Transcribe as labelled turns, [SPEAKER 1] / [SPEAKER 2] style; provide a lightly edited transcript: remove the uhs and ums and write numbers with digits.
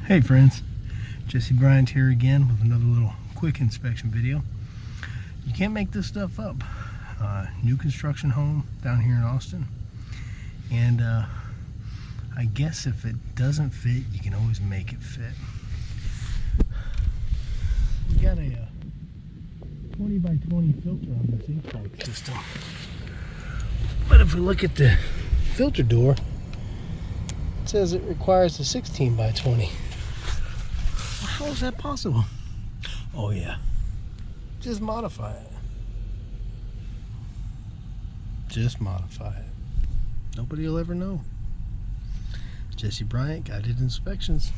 [SPEAKER 1] Hey friends, Jesse Bryant here again with another little quick inspection video. You can't make this stuff up. New construction home down here in Austin, and I guess if it doesn't fit, you can always make it fit. We got a 20 by 20 filter on this HVAC system, but if we look at the filter door, it says it requires a 16 by 20. How is that possible? Oh yeah, just modify it. Just modify it. Nobody will ever know. Jesse Bryant, Guided Inspections.